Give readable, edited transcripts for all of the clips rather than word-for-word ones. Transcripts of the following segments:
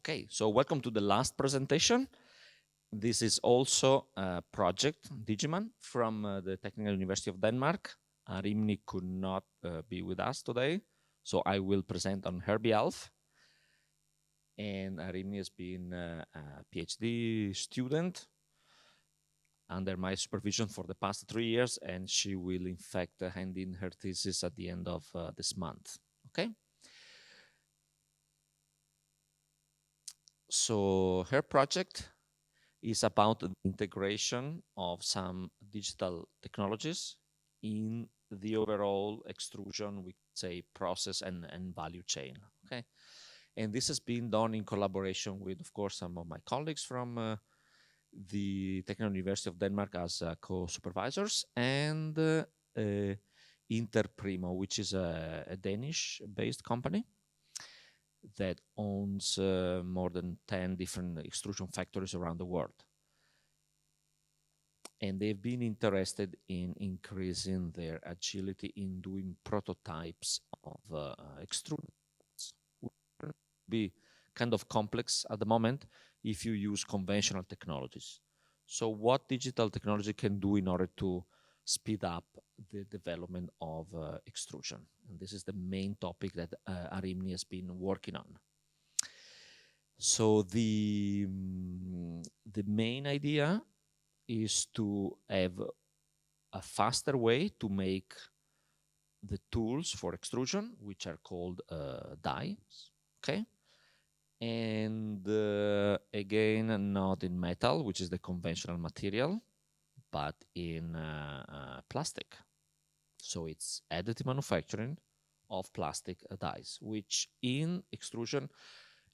Okay, so welcome to the last presentation. This is also a project, DIGIMAN, from the Technical University of Denmark. Arhimny could not be with us today, so I will present on her behalf. And Arhimny has been a PhD student under my supervision for the past 3 years, and she will in fact hand in her thesis at the end of this month. Okay. So her project is about the integration of some digital technologies in the overall extrusion, we could say, process and value chain. Okay, and this has been done in collaboration with, of course, some of my colleagues from the Technical University of Denmark as co-supervisors, and Interprimo, which is a Danish-based company that owns more than 10 different extrusion factories around the world. And they've been interested in increasing their agility in doing prototypes of extruders. It will be kind of complex at the moment if you use conventional technologies. So what digital technology can do in order to speed up the development of extrusion? And this is the main topic that Arhimny has been working on. So the main idea is to have a faster way to make the tools for extrusion, which are called dies, okay? And again, not in metal, which is the conventional material, but in plastic. So it's additive manufacturing of plastic dies, which in extrusion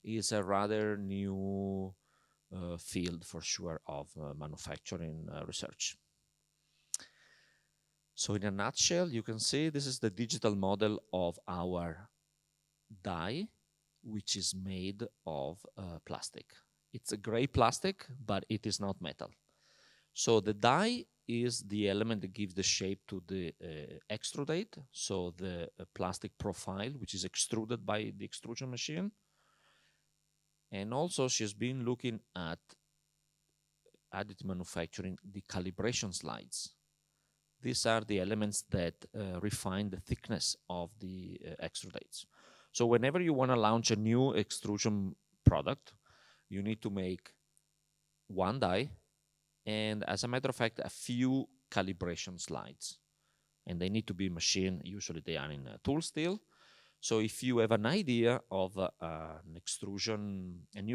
is a rather new field for sure of manufacturing research. So in a nutshell, you can see this is the digital model of our die, which is made of plastic. It's a gray plastic, but it is not metal. So the die is the element that gives the shape to the extrudate, so the plastic profile, which is extruded by the extrusion machine. And also she's been looking at additive manufacturing, the calibration slides. These are the elements that refine the thickness of the extrudates. So whenever you want to launch a new extrusion product, you need to make one die, and as a matter of fact, a few calibration slides. And they need to be machined. Usually they are in tool steel. So if you have an idea of a new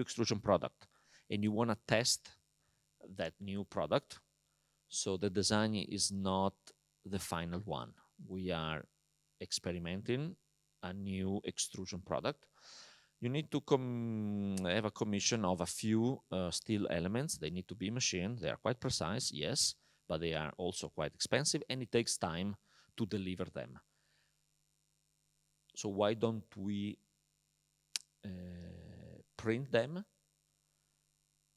extrusion product, and you want to test that new product, so the design is not the final one. We are experimenting a new extrusion product. You need to have a commission of a few steel elements. They need to be machined. They are quite precise, yes, but they are also quite expensive, and it takes time to deliver them. So why don't we print them,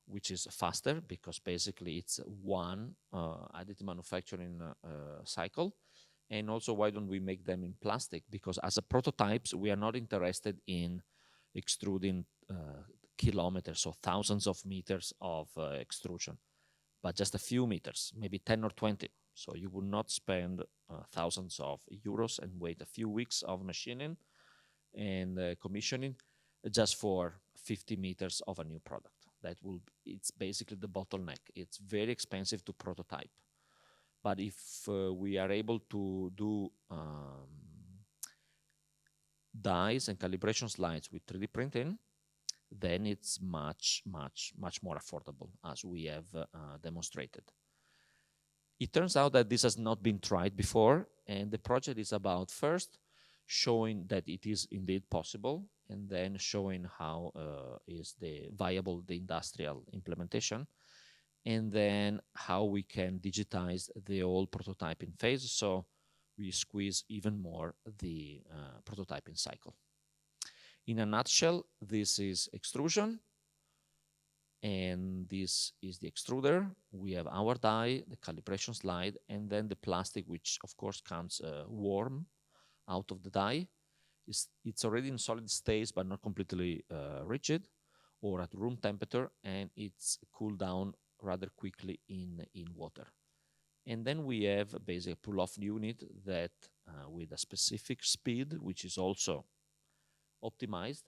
which is faster, because basically it's one additive manufacturing cycle. And also, why don't we make them in plastic? Because as a prototypes, we are not interested in extruding kilometers or thousands of meters of extrusion, but just a few meters, maybe 10 or 20. So you would not spend thousands of euros and wait a few weeks of machining and commissioning just for 50 meters of a new product. It's basically the bottleneck. It's very expensive to prototype. But if we are able to do dies and calibration slides with 3D printing, then it's much more affordable, as we have demonstrated. It turns out that this has not been tried before, and the project is about first showing that it is indeed possible, and then showing how is the viable the industrial implementation, and then how we can digitize the whole prototyping phase, so we squeeze even more the prototyping cycle. In a nutshell, this is extrusion, and this is the extruder. We have our die, the calibration slide, and then the plastic, which of course comes warm out of the die. It's already in solid state, but not completely rigid. or at room temperature, and it's cooled down rather quickly in water. And then we have basically a pull-off unit that with a specific speed, which is also optimized,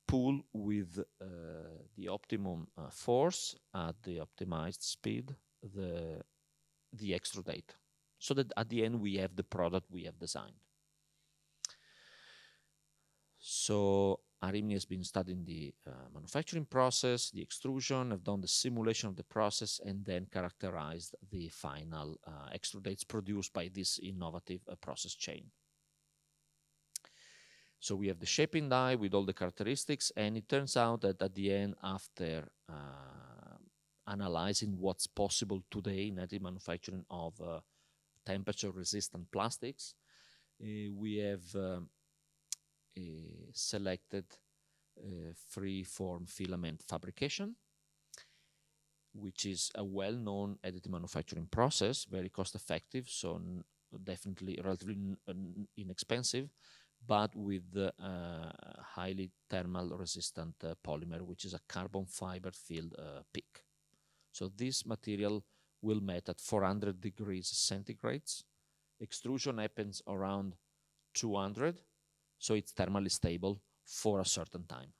pull with the optimum force at the optimized speed, the extrudate, so that at the end we have the product we have designed. So Arhimny has been studying the manufacturing process, the extrusion, have done the simulation of the process, and then characterized the final extrudates produced by this innovative process chain. So we have the shaping die with all the characteristics, and it turns out that at the end, after analyzing what's possible today in additive manufacturing of temperature-resistant plastics, we have selected free-form filament fabrication, which is a well-known additive manufacturing process, very cost-effective, so definitely relatively inexpensive, but with highly thermal resistant polymer, which is a carbon fiber filled PIC. So this material will melt at 400 degrees centigrade. Extrusion happens around 200, so it's thermally stable for a certain time.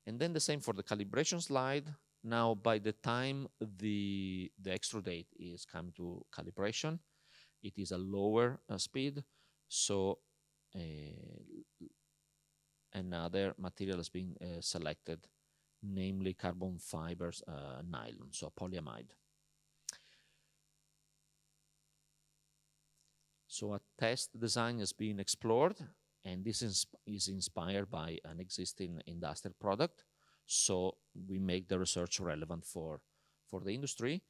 And then the same for the calibration slide. Now, by the time the extrudate is come to calibration, it is a lower speed, so another material has been selected, namely carbon fibers nylon, so polyamide. So a test design has been explored, and this is inspired by an existing industrial product. So we make the research relevant for the industry.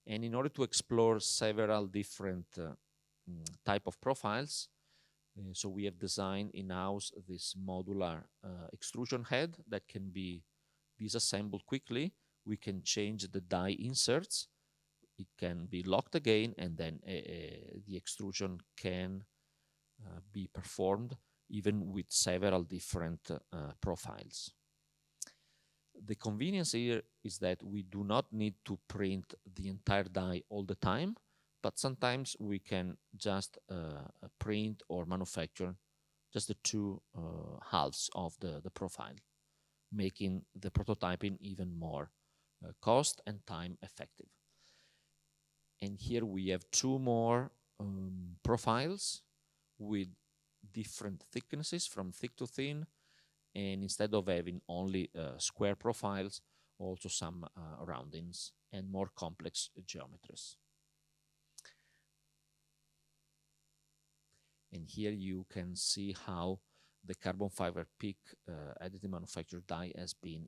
And in order to explore several different type of profiles, so we have designed in-house this modular extrusion head that can be disassembled quickly. We can change the die inserts. It can be locked again, and then the extrusion can be performed even with several different profiles. The convenience here is that we do not need to print the entire die all the time, but sometimes we can just print or manufacture just the two halves of the profile, making the prototyping even more cost and time effective. And here we have two more profiles with different thicknesses from thick to thin, and instead of having only square profiles, also some roundings and more complex geometries. And here you can see how the carbon fiber PIC additive manufactured die has been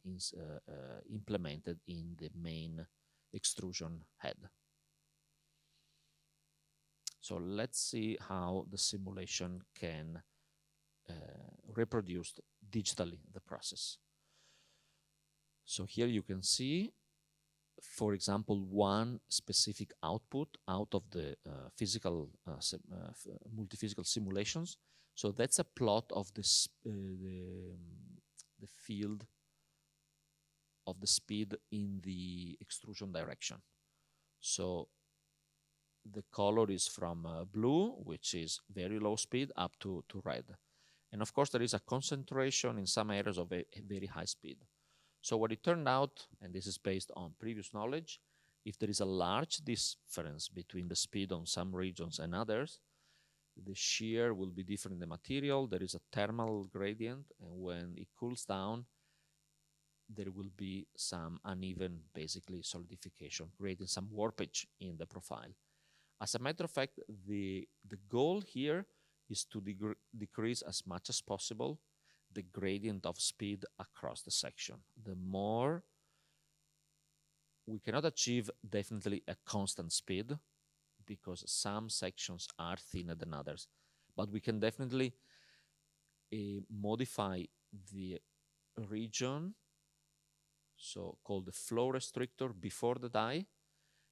implemented in the main extrusion head. So let's see how the simulation can reproduce digitally the process. So here you can see, for example, one specific output out of the physical multi-physical simulations. So that's a plot of the field of the speed in the extrusion direction. So the color is from blue, which is very low speed, up to red. And of course, there is a concentration in some areas of a very high speed. So what it turned out, and this is based on previous knowledge, if there is a large difference between the speed on some regions and others, the shear will be different in the material. There is a thermal gradient, and when it cools down, there will be some uneven, basically, solidification, creating some warpage in the profile. As a matter of fact, the goal here is to decrease as much as possible the gradient of speed across the section. The more, we cannot achieve definitely a constant speed because some sections are thinner than others, but we can definitely modify the region, so called the flow restrictor before the die,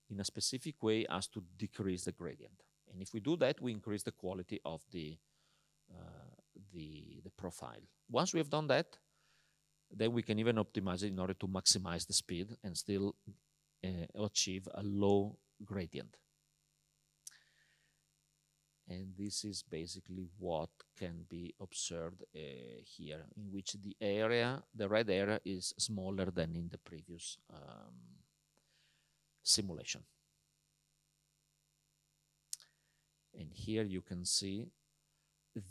in a specific way as to decrease the gradient. And if we do that, we increase the quality of the profile. Once we have done that, then we can even optimize it in order to maximize the speed and still achieve a low gradient. And this is basically what can be observed here, in which the red area is smaller than in the previous simulation. And here you can see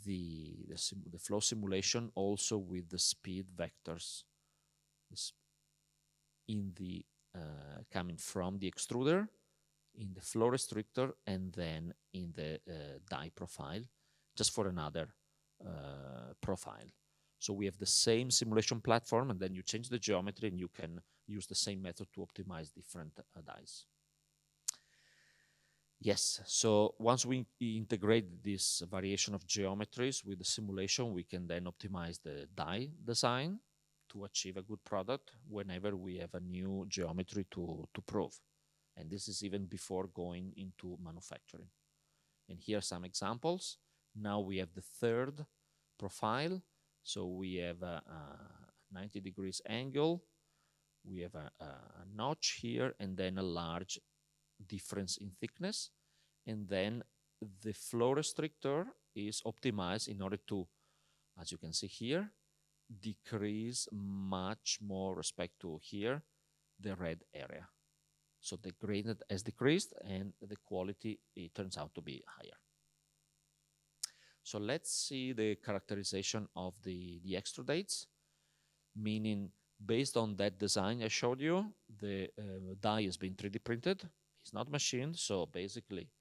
the flow simulation also with the speed vectors in the coming from the extruder, in the flow restrictor, and then in the die profile, just for another profile. So we have the same simulation platform, and then you change the geometry and you can use the same method to optimize different dies. Yes, so once we integrate this variation of geometries with the simulation, we can then optimize the die design to achieve a good product whenever we have a new geometry to prove. And this is even before going into manufacturing. And here are some examples. Now we have the third profile. So we have a 90 degrees angle. We have a notch here, and then a large difference in thickness. And then the flow restrictor is optimized in order to, as you can see here, decrease much more respect to here, the red area. So the gradient has decreased and the quality, it turns out to be higher. So let's see the characterization of the extrudates, meaning based on that design I showed you, the die has been 3D printed. It's not machined, so basically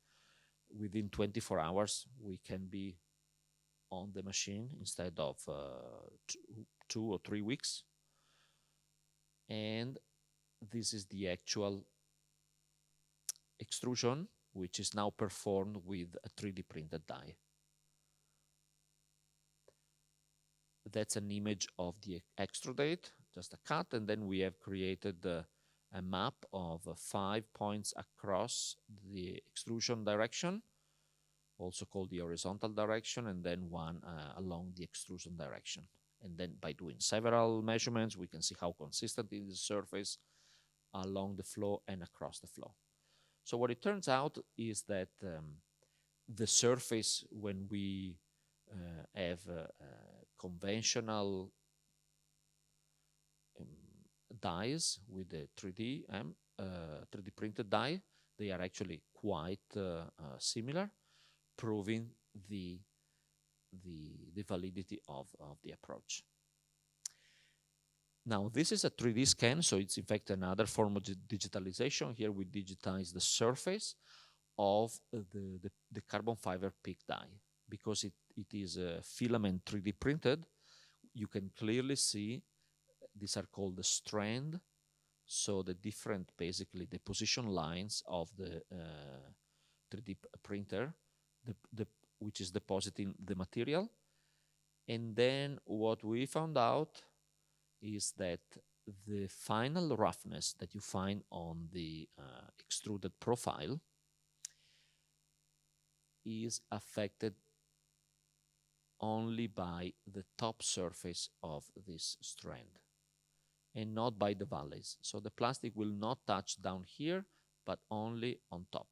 within 24 hours we can be on the machine instead of 2 or 3 weeks. And this is the actual extrusion, which is now performed with a 3D printed die. That's an image of the extrudate, just a cut, and then we have created a map of 5 points across the extrusion direction, also called the horizontal direction, and then one along the extrusion direction. And then by doing several measurements, we can see how consistent is the surface along the flow and across the flow. So what it turns out is that the surface, when we have conventional dies with the 3D printed die, they are actually quite similar, proving the validity of the approach. Now, this is a 3D scan, so it's in fact another form of digitalization. Here we digitize the surface of the carbon fiber PIC die. Because it is a filament 3D printed, you can clearly see these are called the strand. So the different, basically the position lines of the 3D printer, which is depositing the material. And then what we found out is that the final roughness that you find on the extruded profile is affected only by the top surface of this strand and not by the valleys. So the plastic will not touch down here, but only on top.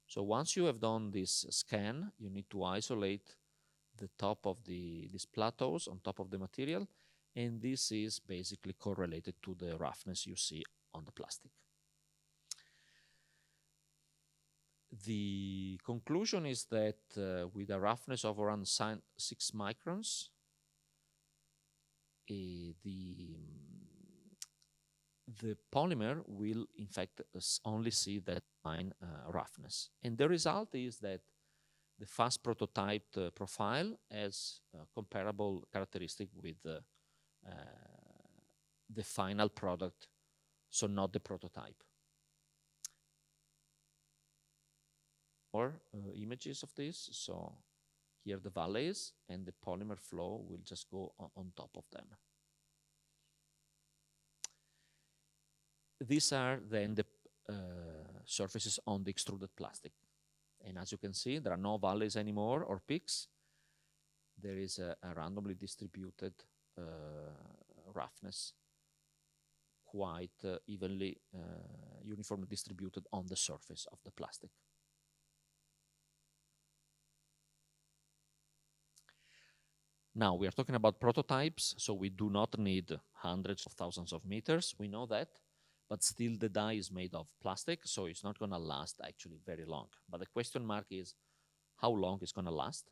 So once you have done this scan, you need to isolate the top of these plateaus on top of the material, and this is basically correlated to the roughness you see on the plastic. The conclusion is that with a roughness of around 6 microns, the polymer will in fact only see that fine roughness. And the result is that the fast prototyped profile has comparable characteristic with the final product, so not the prototype. More images of this. So here the valleys, and the polymer flow will just go on top of them. These are then the surfaces on the extruded plastic. And as you can see, there are no valleys anymore or peaks. There is a randomly distributed roughness quite evenly, uniformly distributed on the surface of the plastic. Now we are talking about prototypes, so we do not need hundreds of thousands of meters. We know that, but still the die is made of plastic, so it's not going to last actually very long. But the question mark is how long it's going to last.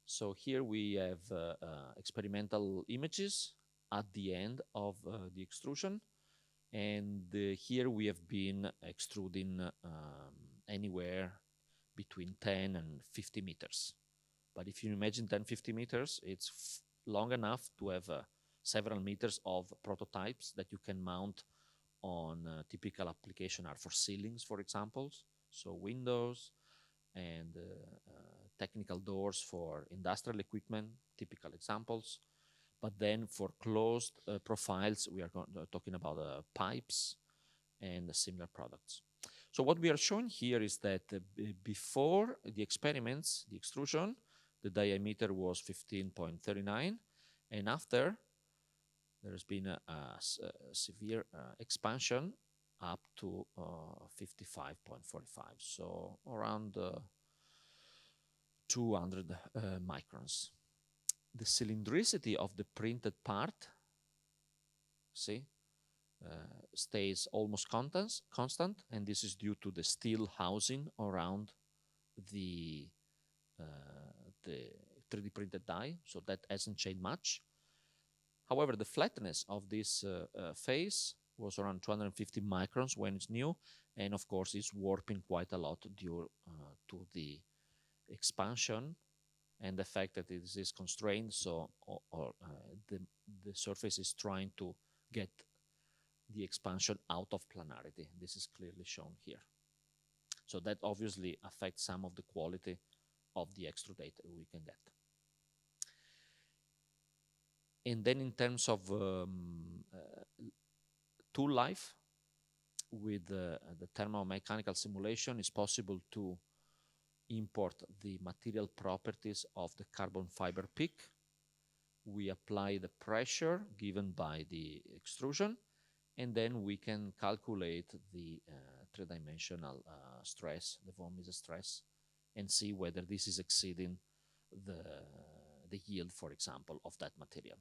So here we have experimental images at the end of the extrusion. And here we have been extruding anywhere between 10 and 50 meters. But if you imagine 10, 50 meters, it's long enough to have several meters of prototypes that you can mount on typical application are for ceilings, for example. So windows and technical doors for industrial equipment, typical examples. But then for closed profiles, we are talking about pipes and similar products. So what we are showing here is that before the experiments, the extrusion, the diameter was 15.39, and after there's been a severe expansion up to 55.45, so around 200 microns. The cylindricity of the printed part, see, stays almost constant, and this is due to the steel housing around the 3D printed die, so that hasn't changed much. However, the flatness of this face was around 250 microns when it's new, and of course it's warping quite a lot due to the expansion and the fact that it is constrained, so the surface is trying to get the expansion out of planarity. This is clearly shown here. So that obviously affects some of the quality of the extrudate we can get. And then in terms of tool life, with the thermomechanical simulation, it's possible to import the material properties of the carbon fiber peak. We apply the pressure given by the extrusion, and then we can calculate the three-dimensional stress, the von Mises stress, and see whether this is exceeding the yield, for example, of that material.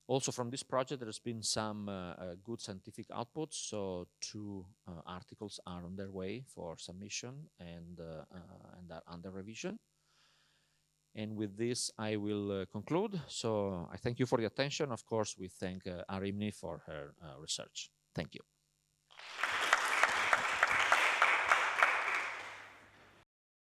Also from this project, there's been some good scientific outputs. So 2 articles are on their way for submission and are under revision. And with this, I will conclude. So I thank you for the attention. Of course, we thank Arhimny for her research. Thank you.